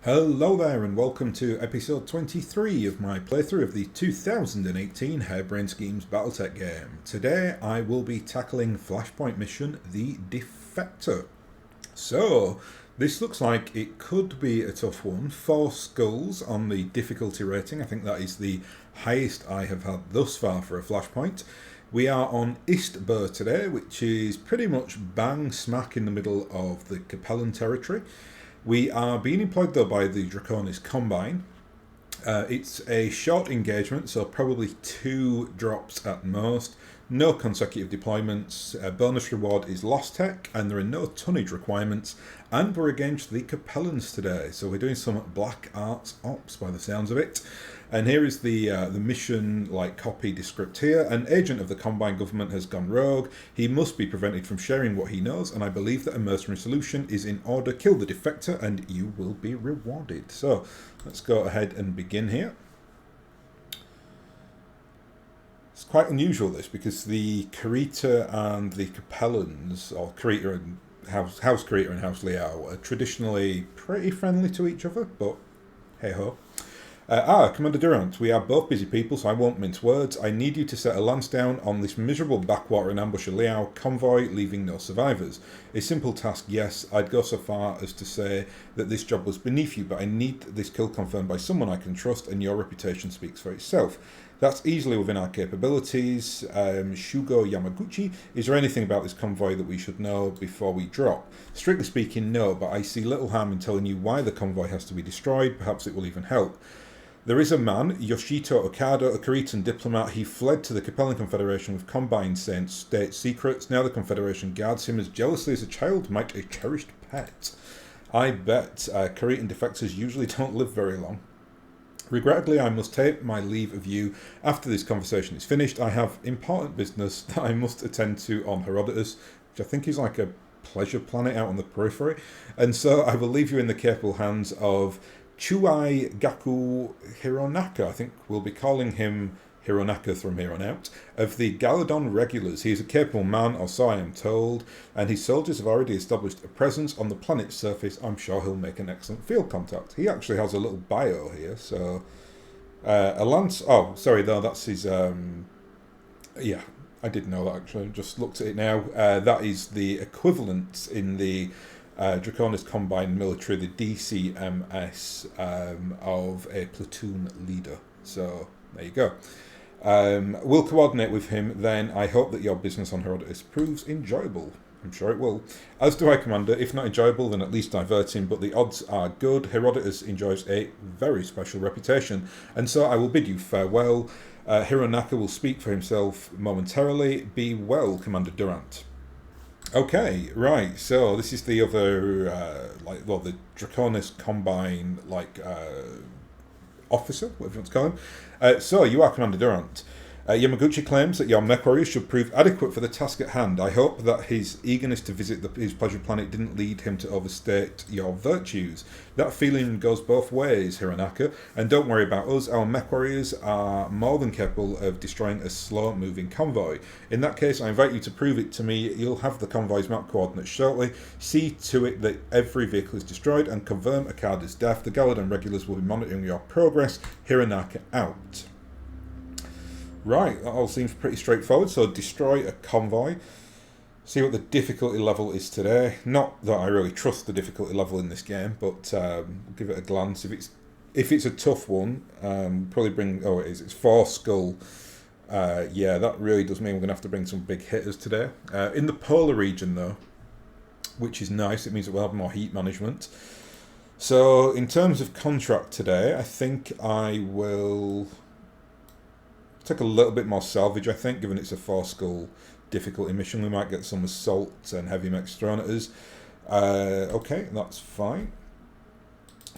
Hello there and welcome to episode 23 of my playthrough of the 2018 Harebrained Schemes BattleTech game. Today I will be tackling Flashpoint mission The Defector. So, this looks like it could be a tough one. 4 skulls on the difficulty rating. I think that is the highest I have had thus far for a Flashpoint. We are on Istbur today, which is pretty much bang smack in the middle of the Capellan territory. We are being employed though by the Draconis Combine. It's a short engagement, so probably 2 drops at most. No consecutive deployments. Bonus reward is lost tech, and there are no tonnage requirements. And we're against the Capellans today, so we're doing some black arts ops by the sounds of it. And here is the mission copy descript here. An agent of the Combine government has gone rogue. He must be prevented from sharing what he knows, and I believe that a mercenary solution is in order. Kill the defector and you will be rewarded. So let's go ahead and begin here. It's quite unusual this, because the Karita and the Capellans, or Karita and House Karita and House Liao, are traditionally pretty friendly to each other, but hey ho. Commander Durant, we are both busy people, so I won't mince words. I need you to set a lance down on this miserable backwater and ambush a Liao convoy, leaving no survivors. A simple task, yes. I'd go so far as to say that this job was beneath you, but I need this kill confirmed by someone I can trust, and your reputation speaks for itself. That's easily within our capabilities. Shugo Yamaguchi, is there anything about this convoy that we should know before we drop? Strictly speaking, no, but I see little harm in telling you why the convoy has to be destroyed. Perhaps it will even help. There is a man, Yoshito Okada, a Karitan diplomat. He fled to the Capellan Confederation with combined state secrets. Now the Confederation guards him as jealously as a child might a cherished pet. I bet Karitan defectors usually don't live very long. Regrettably, I must take my leave of you after this conversation is finished. I have important business that I must attend to on Herodotus, which I think is like a pleasure planet out on the periphery. And so I will leave you in the capable hands of Chuai Gaku Hironaka. I think we'll be calling him Hironaka from here on out, of the Galadon Regulars. He is a capable man, or so I am told, and his soldiers have already established a presence on the planet's surface. I'm sure he'll make an excellent field contact. He actually has a little bio here, so... a lance... Oh, sorry, though, that's his... Yeah, I did know that, actually. I just looked at it now. That is the equivalent in the Draconis Combine military, the DCMS, of a platoon leader. So, there you go. We'll coordinate with him then. I hope that your business on Herodotus proves enjoyable. I'm sure it will. As do I, Commander. If not enjoyable, then at least diverting, but the odds are good. Herodotus enjoys a very special reputation, and so I will bid you farewell. Hironaka will speak for himself momentarily. Be well, Commander Durant. Okay, right, so this is the other, the Draconis Combine, officer, whatever you want to call him. So, you are Commander Durant. Yamaguchi claims that your mech warriors should prove adequate for the task at hand. I hope that his eagerness to visit his pleasure planet didn't lead him to overstate your virtues. That feeling goes both ways, Hironaka, and don't worry about us. Our mech warriors are more than capable of destroying a slow-moving convoy. In that case, I invite you to prove it to me. You'll have the convoy's map coordinates shortly. See to it that every vehicle is destroyed and confirm Akada's death. The Galadon regulars will be monitoring your progress. Hironaka out. Right, that all seems pretty straightforward. So destroy a convoy. See what the difficulty level is today. Not that I really trust the difficulty level in this game, but give it a glance. If it's a tough one, probably bring... Oh, it is. It's 4 skull. Yeah, that really does mean we're going to have to bring some big hitters today. In the polar region, though, which is nice. It means that we'll have more heat management. So in terms of contract today, I think I will... take a little bit more salvage, I think, given it's a 4 skull difficulty mission. We might get some assault and heavy mechs thrown at us. Okay, that's fine.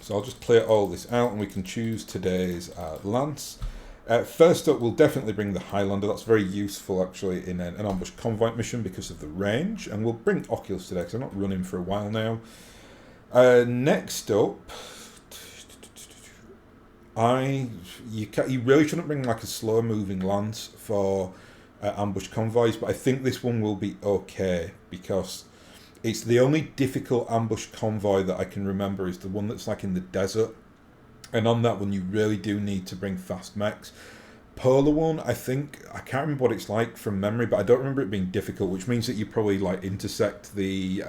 So I'll just clear all this out and we can choose today's lance. First up, we'll definitely bring the Highlander. That's very useful, actually, in an ambush convoy mission because of the range. And we'll bring Oculus today because I've not run him for a while now. Next up... You really shouldn't bring like a slow moving lance for ambush convoys, but I think this one will be okay because It's the only difficult ambush convoy that I can remember is the one that's like in the desert. And on that one, you really do need to bring fast mechs. Polar one, I think, I can't remember what it's like from memory, but I don't remember it being difficult, which means that you probably like intersect the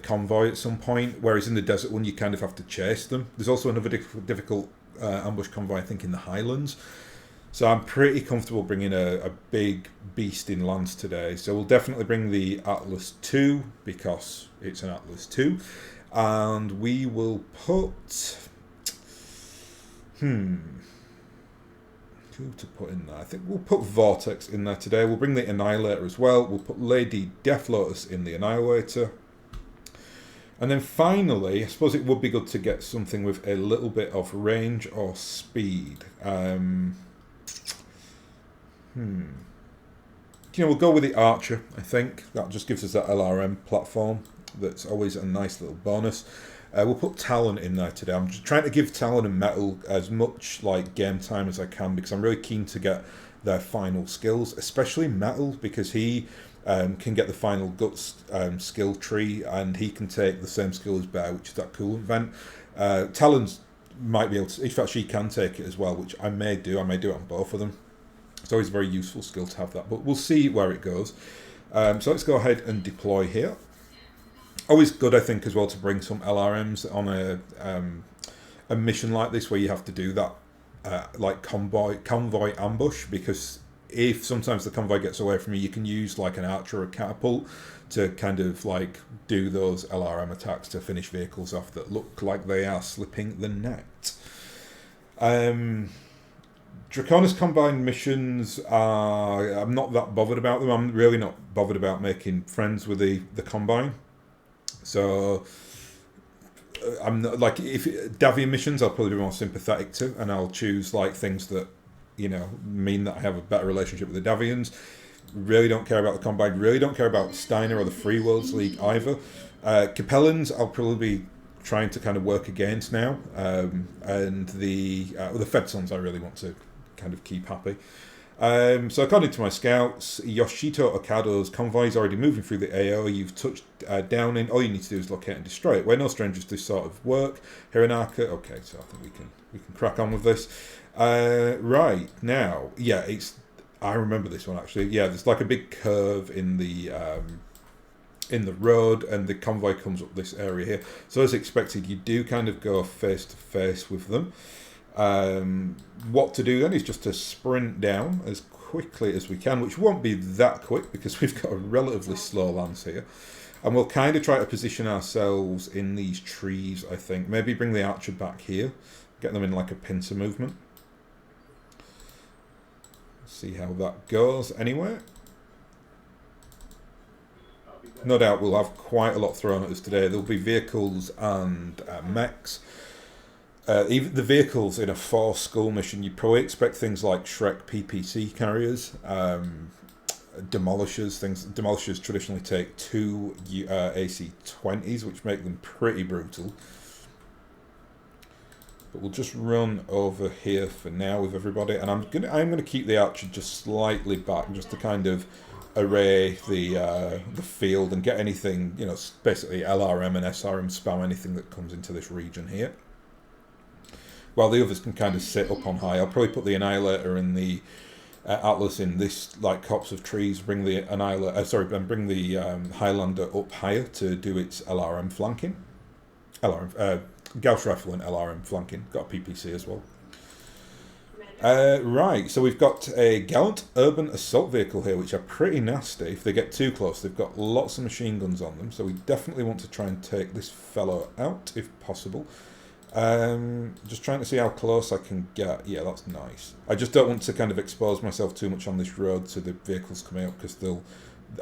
convoy at some point, whereas in the desert one, you kind of have to chase them. There's also another difficult ambush convoy, I think, in the Highlands. So I'm pretty comfortable bringing a big beast in lands today. So we'll definitely bring the Atlas 2, because it's an Atlas 2. And we will put... Who to put in there? I think we'll put Vortex in there today. We'll bring the Annihilator as well. We'll put Lady Death Lotus in the Annihilator. And then finally, I suppose it would be good to get something with a little bit of range or speed. We'll go with the Archer, I think. That just gives us that LRM platform. That's always a nice little bonus. We'll put Talon in there today. I'm just trying to give Talon and Metal as much like game time as I can, because I'm really keen to get their final skills, especially Metal, because he can get the final Guts skill tree, and he can take the same skill as Bear, which is that coolant vent. Talon's might be able to, in fact she can take it as well, which I may do. I may do it on both of them. It's always a very useful skill to have that, but we'll see where it goes. So let's go ahead and deploy here. Always good, I think, as well to bring some LRMs on a mission like this, where you have to do that like convoy ambush, because if sometimes the convoy gets away from you can use like an archer or a catapult to kind of like do those LRM attacks to finish vehicles off that look like they are slipping the net. Draconis combined missions I'm not that bothered about them. I'm really not bothered about making friends with the combine. So I'm not, like, if Davian missions I'll probably be more sympathetic to, and I'll choose like things that, you know, mean that I have a better relationship with the Davians. Really don't care about the Combine, really don't care about Steiner or the Free Worlds League either. Capellans I'll probably be trying to kind of work against now, and the Fedsons I really want to kind of keep happy. So according to my scouts, Yoshito Okado's convoy is already moving through the AO. You've touched down in. All you need to do is locate and destroy it. We're no strangers to this sort of work. Hiranaka. Okay, so I think we can crack on with this. Right now, yeah, it's. I remember this one actually. Yeah, there's like a big curve in the road, and the convoy comes up this area here. So as expected, you do kind of go face to face with them. What to do then is just to sprint down as quickly as we can, which won't be that quick because we've got a relatively slow lance here, and we'll kind of try to position ourselves in these trees. I think maybe bring the archer back here, get them in like a pincer movement. See how that goes anyway. No doubt we'll have quite a lot thrown at us today. There'll be vehicles and mechs. Even the vehicles in a 4 school mission, you probably expect things like Shrek PPC carriers, demolishers. Demolishers traditionally take 2 AC-20s, which make them pretty brutal. But we'll just run over here for now with everybody, and I'm gonna keep the archer just slightly back, just to kind of array the field and get anything, you know, basically LRM and SRM spam anything that comes into this region here. While the others can kind of sit up on high. I'll probably put the Annihilator and the Atlas in this like copse of trees. Bring the bring the Highlander up higher to do its LRM flanking. Gauss Rifle and LRM flanking. Got a PPC as well. Right, so we've got a Gallant Urban Assault Vehicle here, which are pretty nasty. If they get too close, they've got lots of machine guns on them. So we definitely want to try and take this fellow out if possible. Just trying to see how close I can get. Yeah, that's nice. I just don't want to kind of expose myself too much on this road to the vehicles coming up, because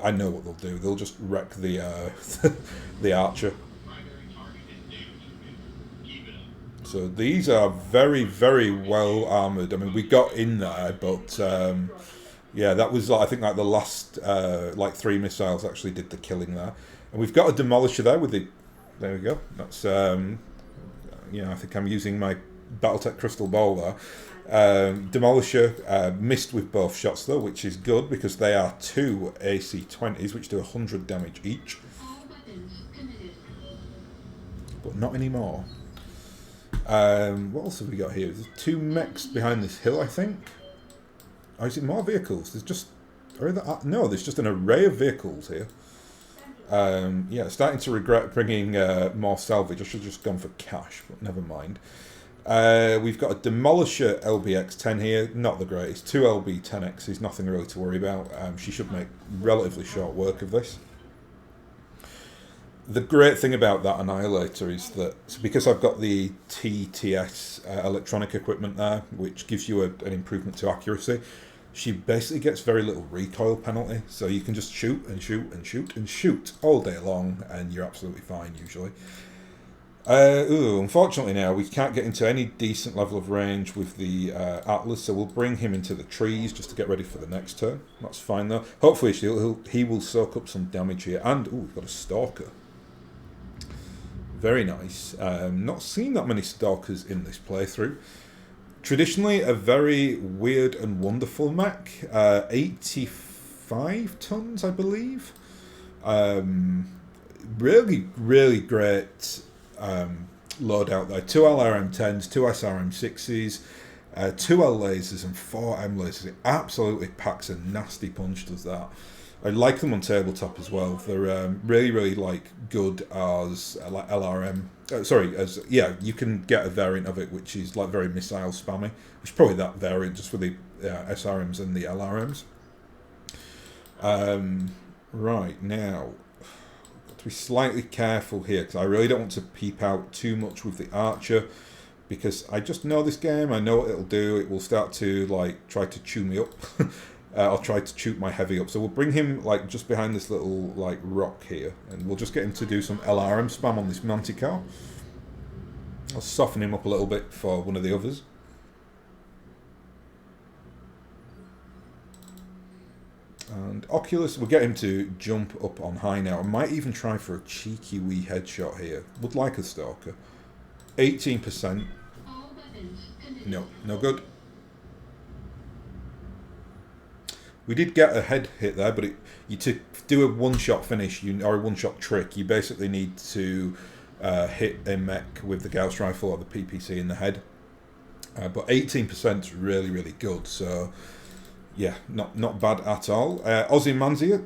I know what they'll do. They'll just wreck the the archer. So these are very, very well armoured. I mean, we got in there, but yeah, that was I think like the last like 3 missiles actually did the killing there. And we've got a demolisher there with the. There we go. That's. You know, I think I'm using my BattleTech crystal ball there. Demolisher missed with both shots though, which is good because they are two AC-20s which do 100 damage each. But not anymore. What else have we got here? There's two mechs behind this hill, I think. Or is it more vehicles? There's just... no, there's just an array of vehicles here. Yeah, starting to regret bringing more salvage. I should have just gone for cash, but never mind. We've got a Demolisher LBX-10 here. Not the greatest. Two LB-10Xs, nothing really to worry about. She should make relatively short work of this. The great thing about that Annihilator is that, because I've got the TTS electronic equipment there, which gives you an improvement to accuracy, she basically gets very little recoil penalty. So you can just shoot and shoot and shoot and shoot all day long, and you're absolutely fine usually. Unfortunately now we can't get into any decent level of range with the Atlas, so we'll bring him into the trees just to get ready for the next turn. That's fine though. Hopefully he will soak up some damage here. And, we've got a Stalker. Very nice. Not seen that many Stalkers in this playthrough. Traditionally a very weird and wonderful mech. 85 tons, I believe. Really, really great loadout there. 2 LRM-10s, 2 SRM-6s, 2 L lasers and 4 M lasers. It absolutely packs a nasty punch, does that. I like them on tabletop as well. They're really, really good as like LRM. You can get a variant of it which is like very missile spammy, which is probably that variant just for the SRMs and the LRMs. Right now, got to be slightly careful here because I really don't want to peep out too much with the Archer, because I just know this game. I know what it'll do. It will start to try to chew me up. I'll try to shoot my heavy up. So we'll bring him just behind this little rock here, and we'll just get him to do some LRM spam on this Manticore. I'll soften him up a little bit for one of the others. And Oculus, we'll get him to jump up on high now. I might even try for a cheeky wee headshot here. Would like a Stalker. 18%. No, no good. We did get a head hit there, but to do a one-shot finish or a one-shot trick, you basically need to hit a mech with the Gauss rifle or the PPC in the head. But 18% is really, really good. So, yeah, not bad at all. Ozymandias,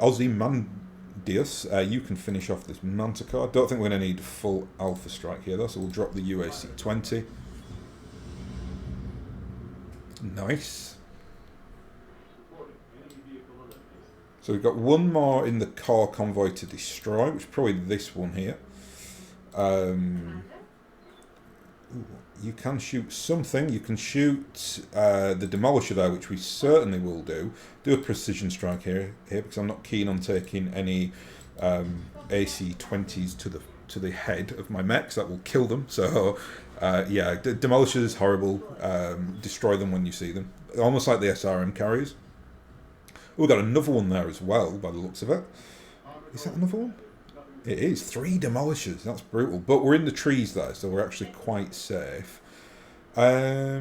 you can finish off this Manticore. I don't think we're going to need full Alpha Strike here, though, so we'll drop the UAC-20. Nice. So we've got one more in the core convoy to destroy, which is probably this one here. You can shoot something. You can shoot the Demolisher there, which we certainly will do. Do a precision strike here because I'm not keen on taking any AC-20s to the head of my mechs. That will kill them. So yeah, Demolisher is horrible. Destroy them when you see them. Almost like the SRM carriers. We've got another one there as well, by the looks of it. Is that another one? It is. 3 Demolishers. That's brutal. But we're in the trees there, so we're actually quite safe. I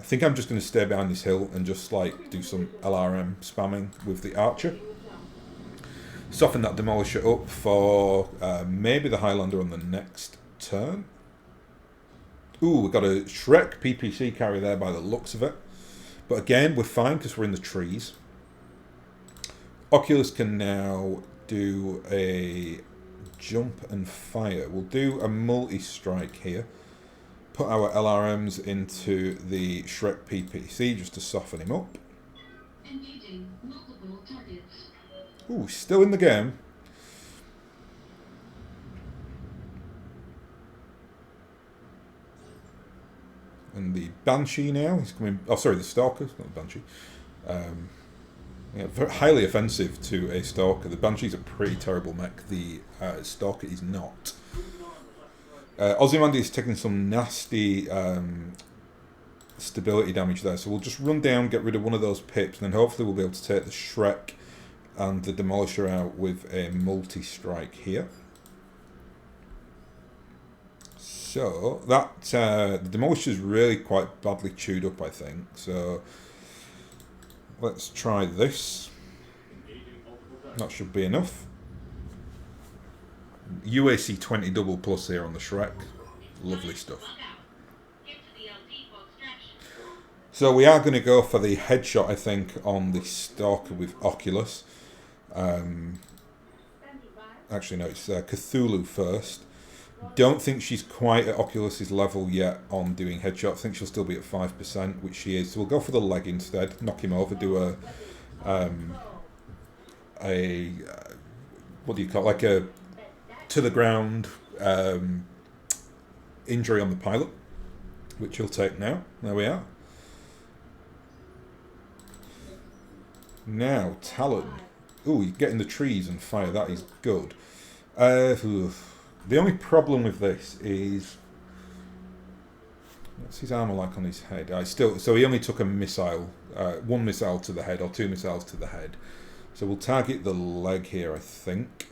think I'm just going to stay behind this hill and just do some LRM spamming with the Archer. Soften that Demolisher up for maybe the Highlander on the next turn. We've got a Shrek PPC carry there by the looks of it. But again, we're fine because we're in the trees. Oculus can now do a jump and fire. We'll do a multi-strike here. Put our LRMs into the Shrek PPC just to soften him up. Engaging multiple targets. Still in the game. And the Banshee now, he's coming... Oh, sorry, the Stalker, not the Banshee. Yeah, very highly offensive to a Stalker. The Banshee's a pretty terrible mech. The Stalker is not. Ozymandias is taking some nasty stability damage there, so we'll just run down, get rid of one of those pips, and then hopefully we'll be able to take the Shrek and the Demolisher out with a multi-strike here. So that the Demolisher's really quite badly chewed up, I think. So let's try this. That should be enough. UAC 20 double plus here on the Shrek. Lovely stuff. So we are going to go for the headshot, I think, on the Stalker with Oculus. Actually, no, it's Cthulhu first. Don't think she's quite at Oculus's level yet on doing headshots. I think she'll still be at 5%, which she is. So we'll go for the leg instead. Knock him over. Do a what do you call it? Like a to the ground injury on the pilot, which he'll take now. There we are. Now Talon. Ooh, you get in the trees and fire. That is good. The only problem with this is, what's his armor like on his head? So he only took a missile, one missile to the head or two missiles to the head. So we'll target the leg here, I think.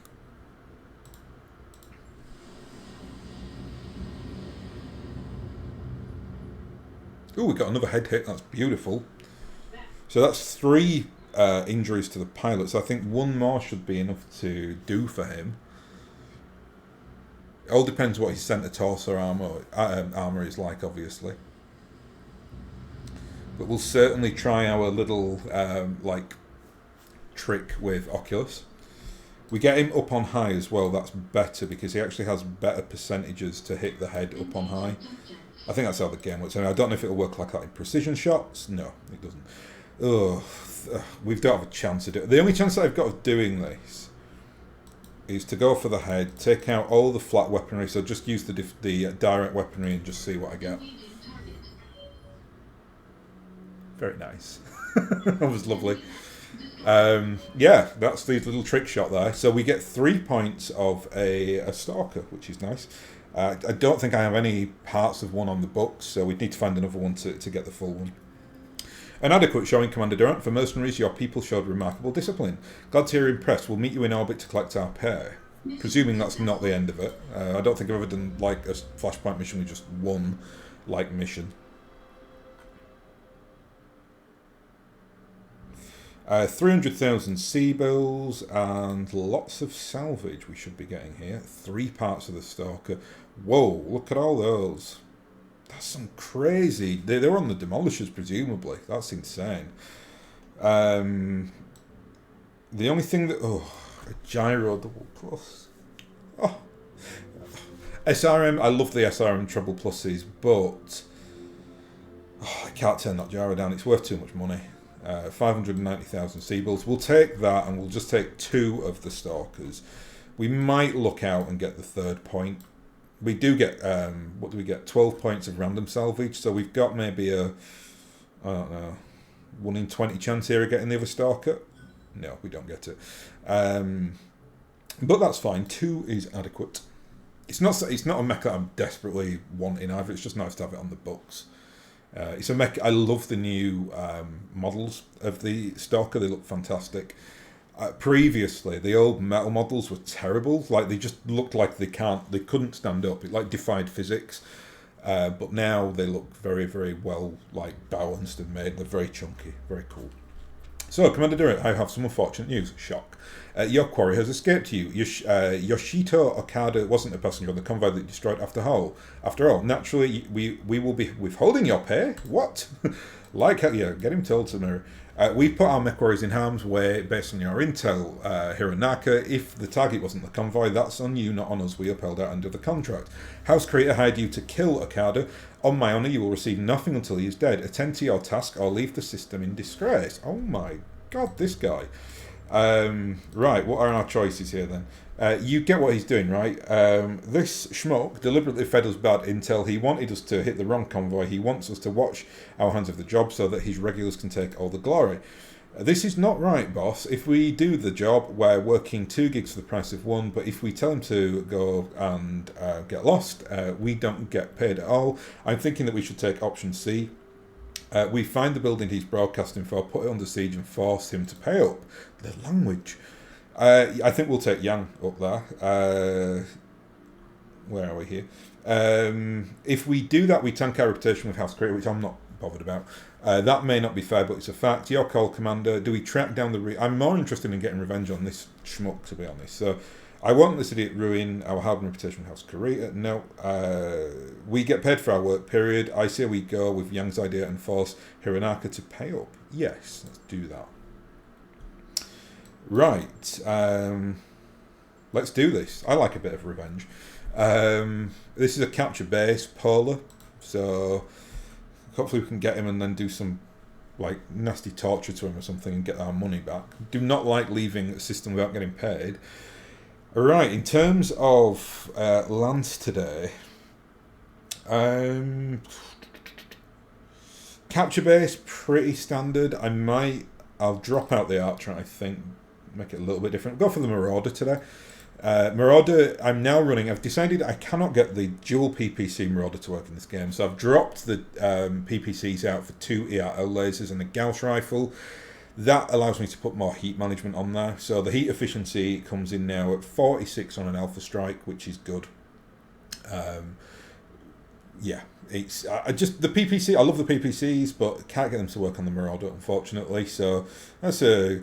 Ooh, we got another head hit. That's beautiful. So that's 3 injuries to the pilot. So I think 1 more should be enough to do for him. It all depends what his centre torso armour is like, obviously. But we'll certainly try our little trick with Oculus. We get him up on high as well. That's better because he actually has better percentages to hit the head up on high. I think that's how the game works. I don't know if it'll work like that in precision shots. No, it doesn't. We don't have a chance to do it. The only chance that I've got of doing this is to go for the head, take out all the flat weaponry, so just use the direct weaponry and just see what I get. Very nice. That was lovely. Yeah, that's the little trick shot there. So we get 3 points of a Stalker, which is nice. I don't think I have any parts of one on the books, so we'd need to find another one to get the full one. An adequate showing, Commander Durant. For mercenaries, your people showed remarkable discipline. Glad to hear you're impressed. We'll meet you in orbit to collect our pay. Presuming that's not the end of it. I don't think I've ever done like a Flashpoint mission with just one like mission. 300,000 sea bills and lots of salvage we should be getting here. 3 parts of the Stalker. Whoa, look at all those. That's some crazy... They're on the Demolishers, presumably. That's insane. The only thing that... Oh, a gyro double plus. Oh. SRM, I love the SRM treble pluses, but... Oh, I can't turn that gyro down. It's worth too much money. 590,000 Seabills. We'll take that and we'll just take 2 of the Stalkers. We might look out and get the 3rd point. We do get, what do we get? 12 points of random salvage. So we've got maybe a, I don't know, 1 in 20 chance here of getting the other Stalker. No, we don't get it. But that's fine. 2 is adequate. It's not a mech that I'm desperately wanting either. It's just nice to have it on the books. It's a mech. I love the new models of the Stalker. They look fantastic. Previously, the old metal models were terrible. Like they just looked like they couldn't stand up. It like defied physics. But now they look very, very well balanced and made. They're very chunky, very cool. So, Commander Durant, I have some unfortunate news. Shock. Your quarry has escaped you. Yoshito Okada wasn't a passenger on the convoy that destroyed After All. Naturally, we will be withholding your pay. What? Yeah, get him told, Samira. We put our mech warriors in harm's way based on your intel, Hironaka. If the target wasn't the convoy, that's on you, not on us. We upheld our end of the contract. House Creator hired you to kill Okada. On my honour, you will receive nothing until he is dead. Attend to your task or leave the system in disgrace. Oh my god, this guy. Right, what are our choices here then? You get what he's doing, right? This schmuck deliberately fed us bad intel. He wanted us to hit the wrong convoy. He wants us to watch our hands of the job so that his regulars can take all the glory. This is not right, boss. If we do the job, we're working 2 gigs for the price of 1, but if we tell him to go and get lost, we don't get paid at all. I'm thinking that we should take option C. We find the building he's broadcasting for, put it under siege and force him to pay up. The language. I think we'll take Yang up there. where are we here? If we do that, we tank our reputation with House Creator, which I'm not bothered about. That may not be fair, but it's a fact. Your call, Commander. Do we track down the... I'm more interested in getting revenge on this schmuck, to be honest. So, I want this idiot ruin our hard reputation with House Creator. No. We get paid for our work, period. I say we go with Yang's idea and force Hironaka to pay up. Yes, let's do that. Right. Let's do this. I like a bit of revenge. This is a capture base, Polar. So... hopefully we can get him and then do some like nasty torture to him or something and get our money back. Do not like leaving a system without getting paid. Alright, in terms of lands today, capture base, pretty standard. I'll drop out the Archer, I think, make it a little bit different. Go for the Marauder today. Marauder, I'm now running. I've decided I cannot get the dual PPC Marauder to work in this game, so I've dropped the PPCs out for 2 ERL lasers and a Gauss rifle. That allows me to put more heat management on there. So the heat efficiency comes in now at 46 on an Alpha Strike, which is good. Yeah, it's just the PPC. I love the PPCs, but can't get them to work on the Marauder, unfortunately. So that's a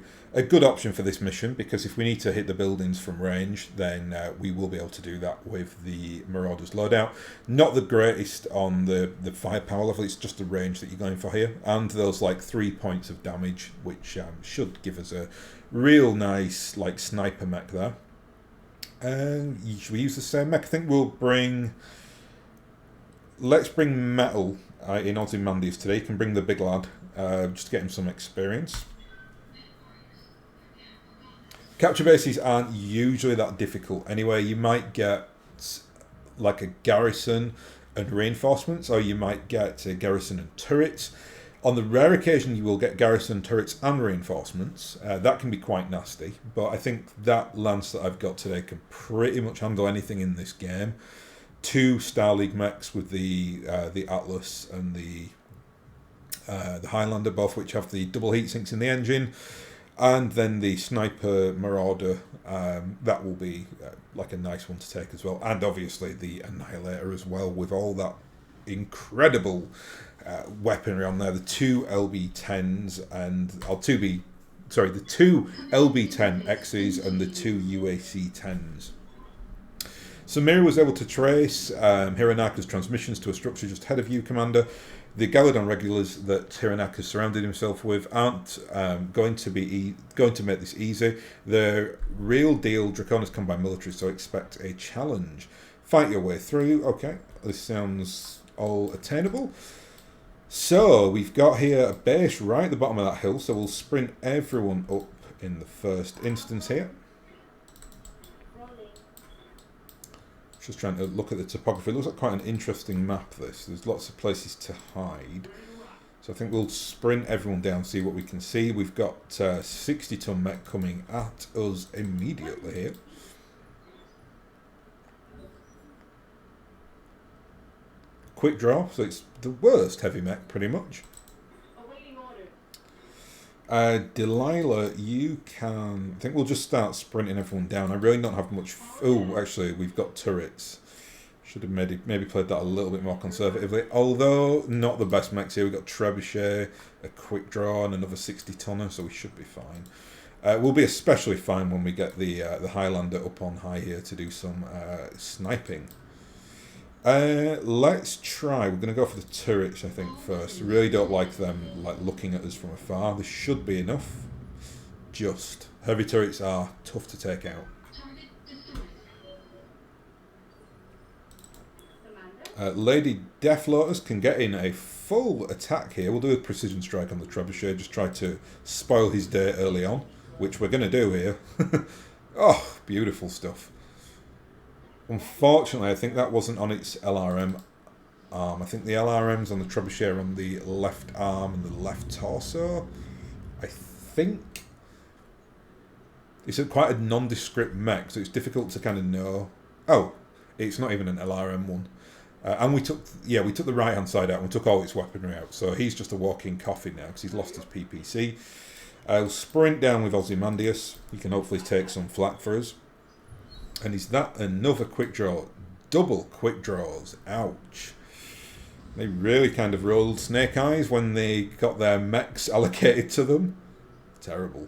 good option for this mission, because if we need to hit the buildings from range, then we will be able to do that with the Marauder's loadout. Not the greatest on the firepower level, it's just the range that you're going for here. And those like 3 points of damage, which should give us a real nice like sniper mech there. Should we use the same mech? I think we'll bring... Let's bring Metal in Ozymandias today. You can bring the big lad, just to get him some experience. Capture bases aren't usually that difficult anyway. You might get like a garrison and reinforcements, or you might get a garrison and turrets. On the rare occasion you will get garrison, turrets and reinforcements. That can be quite nasty, but I think that lance that I've got today can pretty much handle anything in this game. 2 Star League mechs with the Atlas and the Highlander, both which have the double heat sinks in the engine. And then the Sniper Marauder, that will be like a nice one to take as well. And obviously the Annihilator as well, with all that incredible weaponry on there. The 2 LB10s and... the 2 LB10Xs and the 2 UAC10s. Samira was able to trace Hironaka's transmissions to a structure just ahead of you, Commander. The Galadon regulars that Hironaka surrounded himself with aren't going to make this easy. They're real deal Draconis Combined military, so expect a challenge. Fight your way through. Okay, this sounds all attainable. So we've got here a base right at the bottom of that hill, so we'll sprint everyone up in the first instance here. Just trying to look at the topography. It looks like quite an interesting map, this. There's lots of places to hide. So I think we'll sprint everyone down, see what we can see. We've got 60-ton mech coming at us immediately here. Quick draw, so it's the worst heavy mech, pretty much. Delilah, you can... I think we'll just start sprinting everyone down. I really don't have much... Oh, actually, we've got turrets. Should have maybe played that a little bit more conservatively. Although, not the best mechs here. We've got Trebuchet, a quick draw, and another 60-tonner, so we should be fine. We'll be especially fine when we get the Highlander up on high here to do some sniping. Let's try. We're going to go for the turrets, I think, first. Really don't like them looking at us from afar. This should be enough. Just. Heavy turrets are tough to take out. Lady Death Lotus can get in a full attack here. We'll do a precision strike on the Trebuchet. Just try to spoil his day early on, which we're going to do here. Oh, beautiful stuff. Unfortunately, I think that wasn't on its LRM arm. I think the LRM's on the Trebuchet are on the left arm and the left torso. I think it's quite a nondescript mech, so it's difficult to kind of know. Oh, it's not even an LRM one. And we took the right hand side out and we took all its weaponry out. So he's just a walking coffin now because he's lost his PPC. I'll sprint down with Ozymandias. He can hopefully take some flak for us. And is that another quick draw? double quick draws. Ouch. They really kind of rolled snake eyes when they got their mechs allocated to them. Terrible.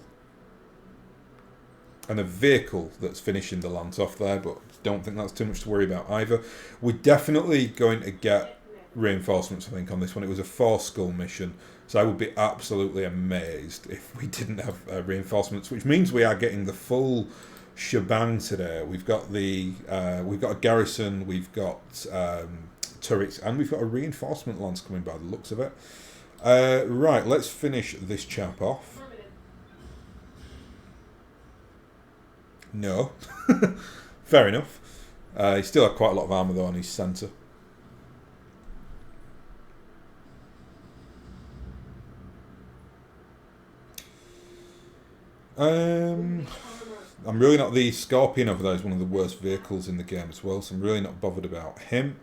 And a vehicle that's finishing the lance off there, but don't think that's too much to worry about either. We're definitely going to get reinforcements, I think, on this one. It was a 4-skull mission, so I would be absolutely amazed if we didn't have reinforcements, which means we are getting the full shebang today. We've got we've got a garrison, we've got turrets, and we've got a reinforcement lance coming by the looks of it. Right, let's finish this chap off. No. Fair enough. He still had quite a lot of armour though on his centre. I'm really not... The Scorpion over there is one of the worst vehicles in the game as well, so I'm really not bothered about him.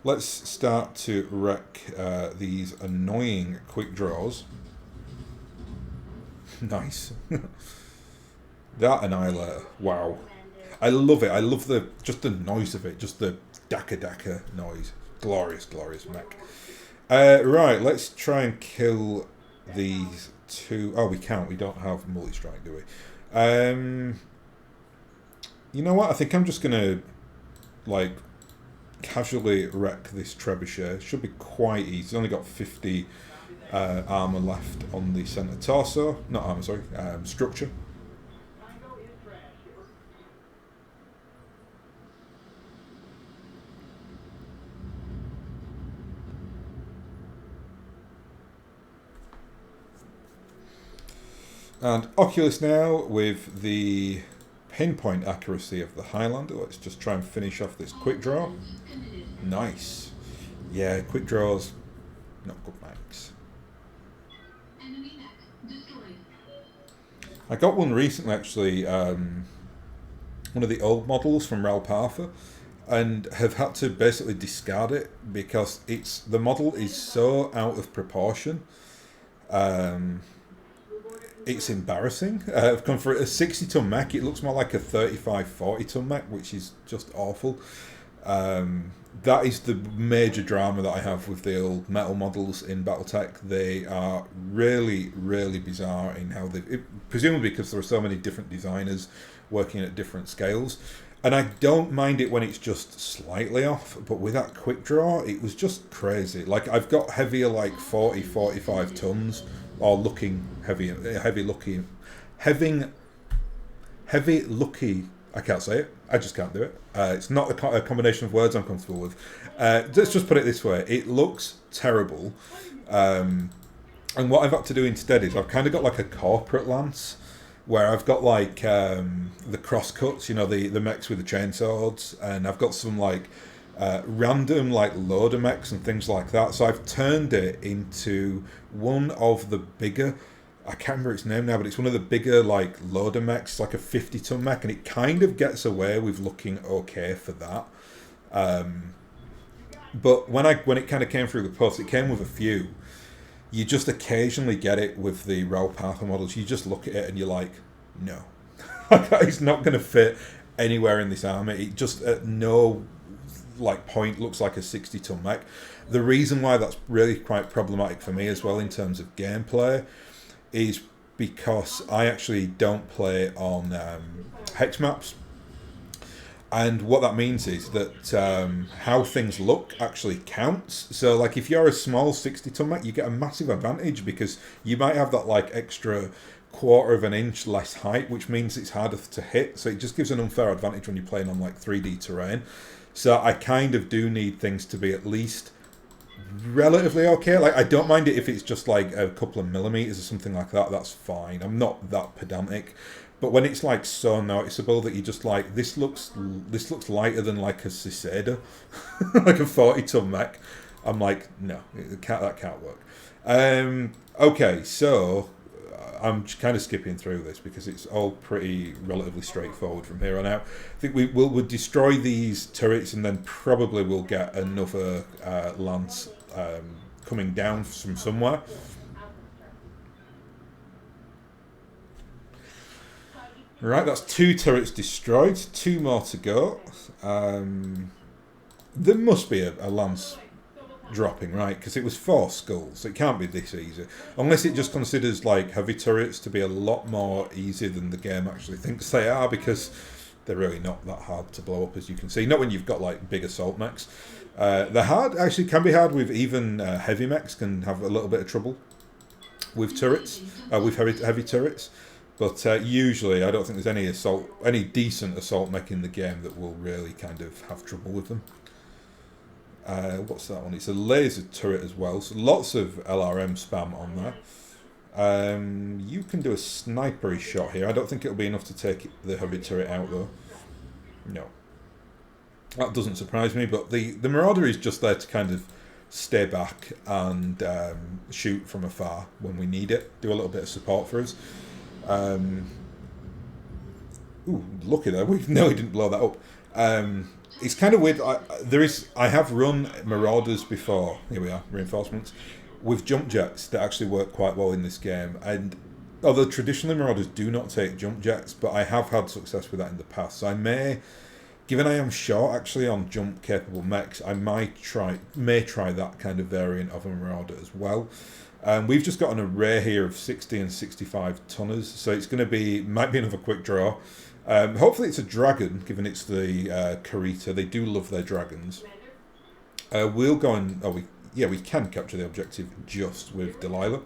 Let's start to wreck these annoying quick draws. Nice. That Annihilator, wow. I love it. I love just the noise of it, just the daka noise. Glorious, glorious mech. Right, let's try and kill these two. Oh, we can't. We don't have multi-strike, do we? You know what? I think I'm just going to, like, casually wreck this trebuchet. Should be quite easy. It's only got 50 armour left on the centre torso. Not armour, sorry. Structure. And Oculus now with the pinpoint accuracy of the Highlander. Let's just try and finish off this quick draw. Nice. Yeah, quick draws, not good mechs. I got one recently actually, one of the old models from Ralpartha, and have had to basically discard it because the model is so out of proportion. It's embarrassing. I've gone for a 60-ton mech. It looks more like a 35-40-ton mech, which is just awful. That is the major drama that I have with the old metal models in BattleTech. They are really, really bizarre in how presumably because there are so many different designers working at different scales. And I don't mind it when it's just slightly off, but with that quick draw, it was just crazy. Like, I've got heavier, like 40, 45 tons, or looking heavy, I can't say it. I just can't do it. It's not a combination of words I'm comfortable with. Let's just put it this way. It looks terrible. And what I've had to do instead is I've kind of got like a corporate lance where I've got like the crosscuts, you know, the mechs with the chainswords, and I've got some like random like loader mechs and things like that. So I've turned it into one of the bigger, I can't remember its name now, but it's one of the bigger like loader mechs. It's like a 50-ton mech, and it kind of gets away with looking okay for that. But when it kind of came through the post, it came with a few. You just occasionally get it with the Ralpartha models. You just look at it and you're like, no. It's not going to fit anywhere in this army. It just at no like point looks like a 60-ton mech. The reason why that's really quite problematic for me as well in terms of gameplay is because I actually don't play on hex maps. And what that means is that how things look actually counts. So like if you're a small 60-ton mech, you get a massive advantage because you might have that like extra quarter of an inch less height, which means it's harder to hit. So it just gives an unfair advantage when you're playing on like 3D terrain. So I kind of do need things to be at least relatively okay. Like I don't mind it if it's just like a couple of millimeters or something like that. That's fine. I'm not that pedantic. But when it's like so noticeable that you just like, this looks lighter than like a Cicada, like a 40-ton mech, I'm like, no, that can't work. Okay, so I'm kind of skipping through this because it's all pretty relatively straightforward from here on out. I think we'll destroy these turrets and then probably we'll get another lance coming down from somewhere. Right, that's 2 turrets destroyed, 2 more to go. There must be a lance dropping, right? Because it was 4 skulls. It can't be this easy. Unless it just considers like heavy turrets to be a lot more easy than the game actually thinks they are, because they're really not that hard to blow up, as you can see. Not when you've got like big assault mechs. They're hard, actually can be hard with even heavy mechs, can have a little bit of trouble with turrets, with heavy turrets. But usually I don't think there's any decent assault mech in the game that will really kind of have trouble with them. What's that one? It's a laser turret as well, so lots of LRM spam on there. You can do a snipery shot here. I don't think it'll be enough to take the heavy turret out though. No. That doesn't surprise me, but the Marauder is just there to kind of stay back and shoot from afar when we need it. Do a little bit of support for us. Ooh, lucky there. We nearly didn't blow that up. It's kind of weird. I have run Marauders before. Here we are, reinforcements with jump jets that actually work quite well in this game. And although traditionally Marauders do not take jump jets, but I have had success with that in the past. So I may, given I am short actually on jump capable mechs, I may try that kind of variant of a Marauder as well. We've just got an array here of 60 and 65 tonners, so it's going to might be another quick draw. Hopefully it's a dragon, given it's the Karita. They do love their dragons. We'll go and... we can capture the objective just with Delilah.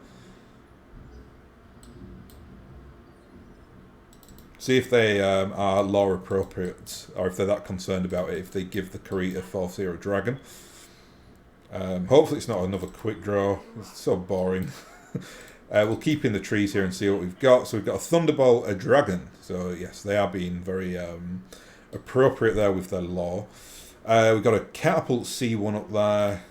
See if they are lore appropriate, or if they're that concerned about it, if they give the Karita Farseer a dragon. Hopefully it's not another quick draw. It's so boring. We'll keep in the trees here and see what we've got. So we've got a Thunderbolt, a dragon. So yes, they are being very appropriate there with their lore. We've got a Catapult C1 up there.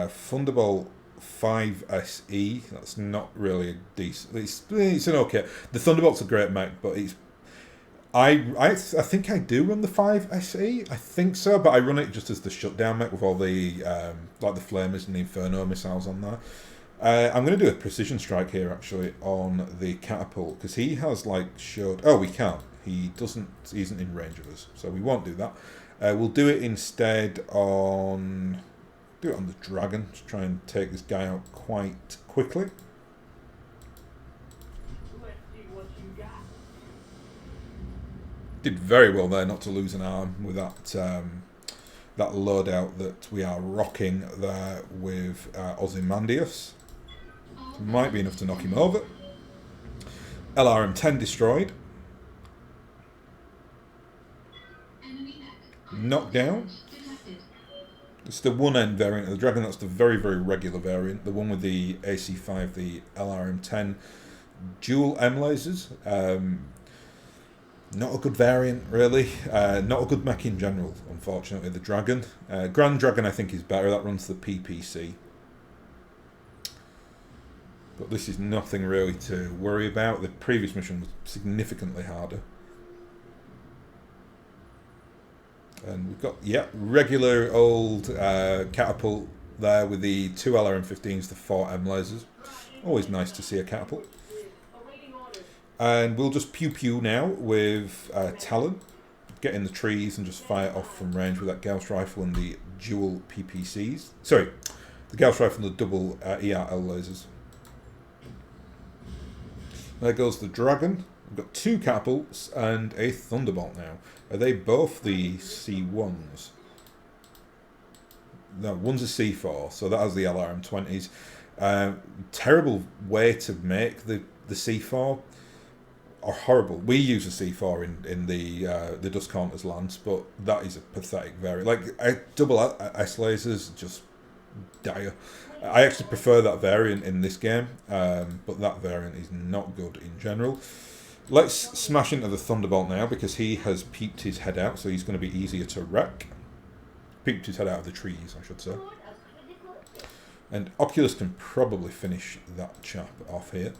Thunderbolt 5SE. That's not really a decent... It's an okay... The Thunderbolt's a great mech, but it's... I think I do run the 5SE. I think so, but I run it just as the shutdown mech with all the like the flamers and the Inferno missiles on there. I'm going to do a precision strike here actually on the Catapult, because he has like showed... Oh, we can't. He isn't in range of us, so we won't do that. We'll do it instead on... Do it on the dragon to try and take this guy out quite quickly. Did very well there not to lose an arm with that loadout that we are rocking there with Ozymandias. Might be enough to knock him over. LRM-10 destroyed. Knocked down. It's the one-end variant of the dragon. That's the very, very regular variant. The one with the AC5, the LRM-10 dual M lasers. Not a good variant, really. Not a good mech in general, unfortunately, the Dragon. Grand Dragon, I think, is better. That runs the PPC. But this is nothing really to worry about. The previous mission was significantly harder. And we've got, regular old Catapult there with the 2 LRM-15s, the 4 M lasers. Always nice to see a Catapult. And we'll just pew-pew now with Talon. Get in the trees and just fire off from range with that Gauss rifle and the dual PPCs. Sorry, the Gauss rifle and the double ERL lasers. There goes the Dragon. We've got 2 Catapults and a Thunderbolt now. Are they both the C1s? No, one's a C4, so that has the LRM-20s. Terrible way to make the C4. Are horrible. We use a C4 in the Dust Counters lance, but that is a pathetic variant. Like double S lasers, just dire. I actually prefer that variant in this game, but that variant is not good in general. Let's smash into the Thunderbolt now, because he has peeped his head out, so he's going to be easier to wreck. Peeped his head out of the trees, I should say. And Oculus can probably finish that chap off here.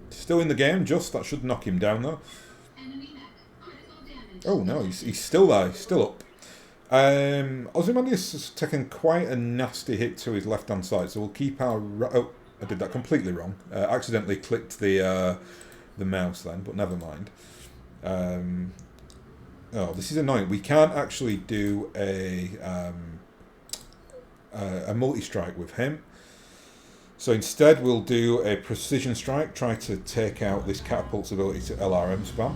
Still in the game, just. That should knock him down, though. Oh, no, he's still there. He's still up. Ozymandias has taken quite a nasty hit to his left-hand side, so we'll keep our... Oh, I did that completely wrong. Accidentally clicked the mouse then, but never mind. Oh, this is annoying. We can't actually do a multi-strike with him. So instead we'll do a precision strike, try to take out this catapult's ability to LRM spam.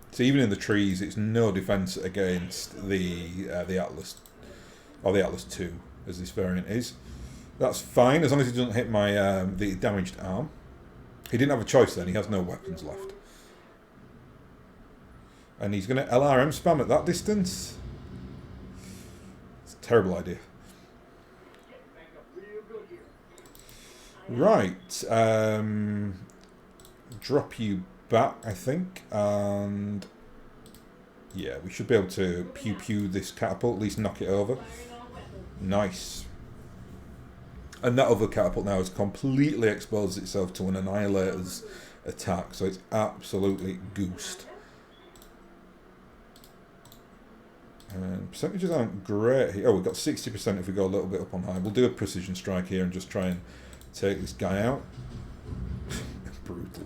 So even in the trees, it's no defense against the Atlas, or the Atlas 2, as this variant is. That's fine, as long as he doesn't hit my the damaged arm. He didn't have a choice then, he has no weapons left. And he's going to LRM spam at that distance. It's a terrible idea. Right, drop you back, I think, and yeah, we should be able to pew this catapult, at least knock it over. Nice. And that other catapult now has completely exposed itself to an Annihilator's attack, so it's absolutely goosed. And percentages aren't great here. Oh, we've got 60% if we go a little bit up on high. We'll do a precision strike here and just try and take this guy out. Brutal.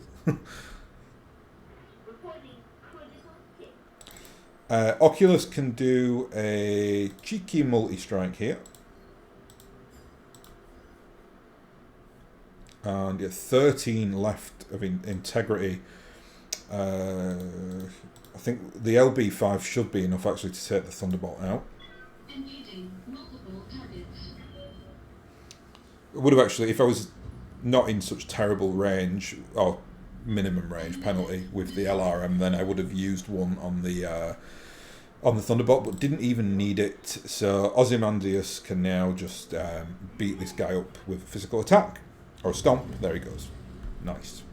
Oculus can do a cheeky multi-strike here. And yeah, 13 left of integrity. I think the LB5 should be enough actually to take the Thunderbolt out. Engaging multiple targets. It would have actually, if I was not in such terrible range, or minimum range penalty with the LRM, then I would have used one on the Thunderbolt, but didn't even need it. So Ozymandias can now just beat this guy up with a physical attack. Or a stomp. There he goes. Nice.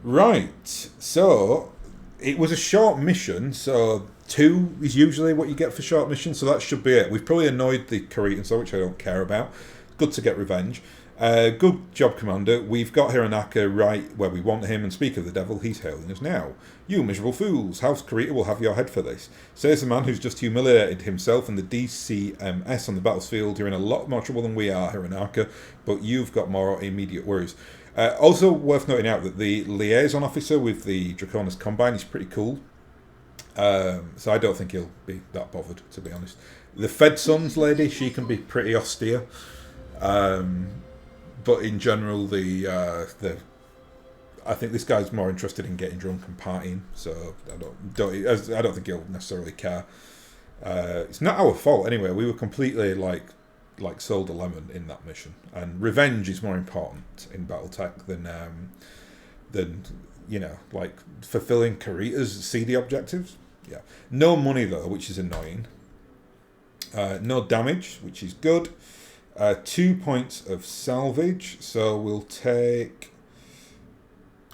Right. So it was a short mission, so 2 is usually what you get for short missions, so that should be it. We've probably annoyed the Karetan, so which I don't care about. Good to get revenge. Good job, Commander. We've got Hironaka right where we want him, and speak of the devil, he's hailing us now. You miserable fools, House Karita will have your head for this. Says the man who's just humiliated himself and the DCMS on the battlefield. You're in a lot more trouble than we are, Hironaka, but you've got more immediate worries. Also worth noting out that the liaison officer with the Draconis Combine is pretty cool. So I don't think he'll be that bothered, to be honest. The Fed Sons lady, she can be pretty austere. But in general, I think this guy's more interested in getting drunk and partying, so I don't think he'll necessarily care. It's not our fault anyway. We were completely like sold a lemon in that mission, and revenge is more important in BattleTech than like fulfilling Karita's CD objectives. Yeah, no money though, which is annoying. No damage, which is good. 2 points of salvage, so we'll take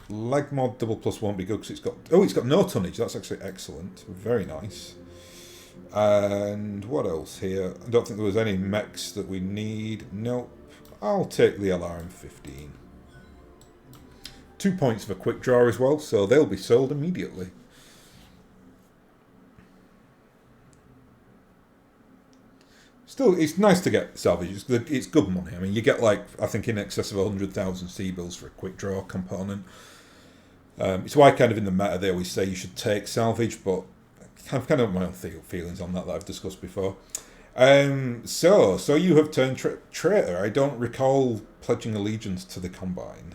leg mod double plus won't be good because it's got no tonnage. That's actually excellent, very nice. And what else here? I don't think there was any mechs that we need. Nope. I'll take the LRM 15. 2 points for quick draw as well, so they'll be sold immediately. Still, it's nice to get salvage. It's good money. I mean, you get I think in excess of 100,000 C-bills for a quick draw component. It's why kind of in the meta they always say you should take salvage, but I've kind of my own feelings on that I've discussed before. So you have turned traitor. I don't recall pledging allegiance to the Combine.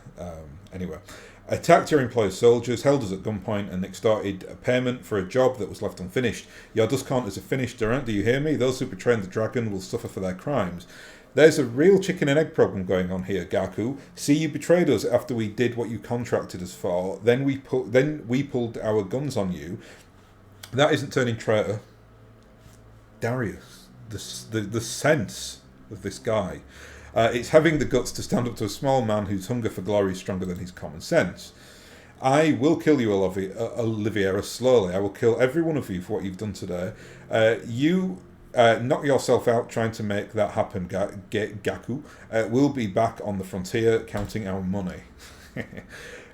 Anyway. Attacked your employer's soldiers, held us at gunpoint, and extorted a payment for a job that was left unfinished. Your dust counters are finished, Durant. Do you hear me? Those who betrayed the dragon will suffer for their crimes. There's a real chicken and egg problem going on here, Gaku. See, you betrayed us after we did what you contracted us for. Then we pulled our guns on you. That isn't turning traitor. Darius, the sense of this guy. It's having the guts to stand up to a small man whose hunger for glory is stronger than his common sense. I will kill you, Oliveira, slowly. I will kill every one of you for what you've done today. You knock yourself out trying to make that happen, Gaku. We'll be back on the frontier counting our money.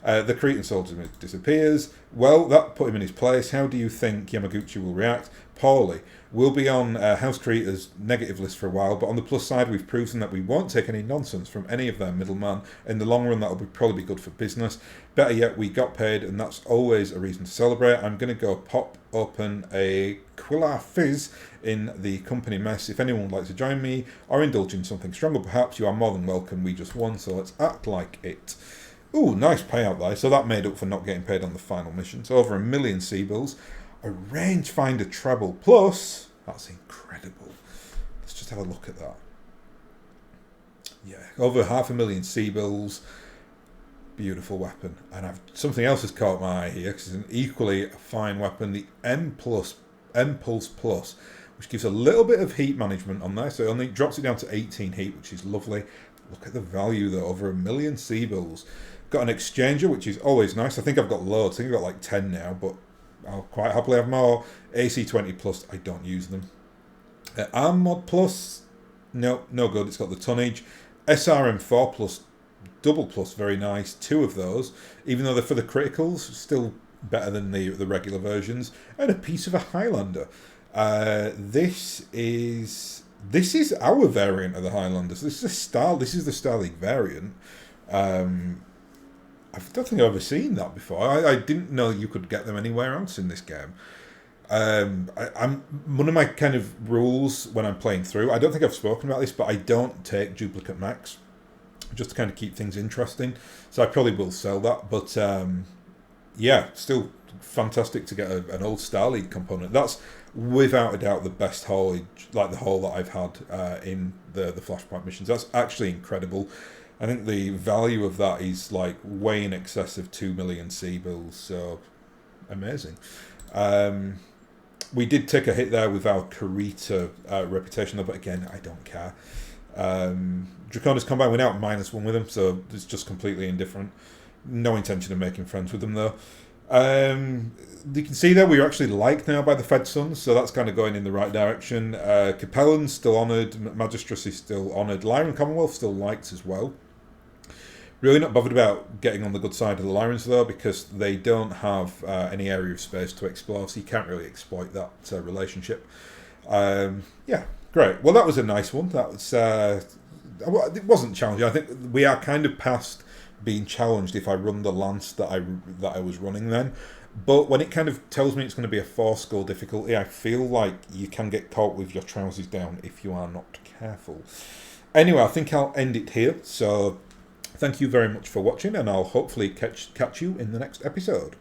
The Cretan soldier disappears. Well, that put him in his place. How do you think Yamaguchi will react? Poorly. We'll be on House Creator's negative list for a while, but on the plus side, we've proven that we won't take any nonsense from any of their middlemen. In the long run, that'll probably be good for business. Better yet, we got paid, and that's always a reason to celebrate. I'm going to go pop open a Quilla Fizz in the company mess. If anyone would like to join me or indulge in something stronger, perhaps, you are more than welcome. We just won, so let's act like it. Ooh, nice payout there. So that made up for not getting paid on the final mission. So over 1 million sea bills. A rangefinder treble plus. That's incredible. Let's just have a look at that. Yeah, over 500,000 sea bills. Beautiful weapon. And something else has caught my eye here because it's an equally fine weapon. The M Pulse Plus, which gives a little bit of heat management on there. So it only drops it down to 18 heat, which is lovely. Look at the value though, over 1 million sea bills. Got an exchanger, which is always nice. I think I've got loads. I think I've got like 10 now, but I'll quite happily have more. AC20 Plus, I don't use them. Arm Mod Plus, no good. It's got the tonnage. SRM4 Plus, double plus, very nice. 2 of those, even though they're for the criticals, still better than the regular versions. And a piece of a Highlander. This is our variant of the Highlanders. This is the Star League variant. I don't think I've ever seen that before. I didn't know you could get them anywhere else in this game. I'm one of my kind of rules when I'm playing through. I don't think I've spoken about this, but I don't take duplicate mechs just to kind of keep things interesting. So I probably will sell that. But yeah, still fantastic to get an old Star League component. That's without a doubt the best haulage, like the haul that I've had in the Flashpoint missions. That's actually incredible. I think the value of that is like way in excess of 2 million sea bills, so amazing. We did take a hit there with our Kurita reputation, though, but again, I don't care. Draconis Combine went out -1 with them, so it's just completely indifferent. No intention of making friends with them, though. You can see there we're actually liked now by the Fed Sons, so that's kind of going in the right direction. Capellan's still honoured, Magistrus is still honoured, Lyran Commonwealth still liked as well. Really not bothered about getting on the good side of the Lyrans, though, because they don't have any area of space to explore, so you can't really exploit that relationship. Yeah, great. Well, that was a nice one. That was it wasn't challenging. I think we are kind of past being challenged if I run the lance that I was running then. But when it kind of tells me it's going to be a 4-score difficulty, I feel like you can get caught with your trousers down if you are not careful. Anyway, I think I'll end it here. So thank you very much for watching, and I'll hopefully catch you in the next episode.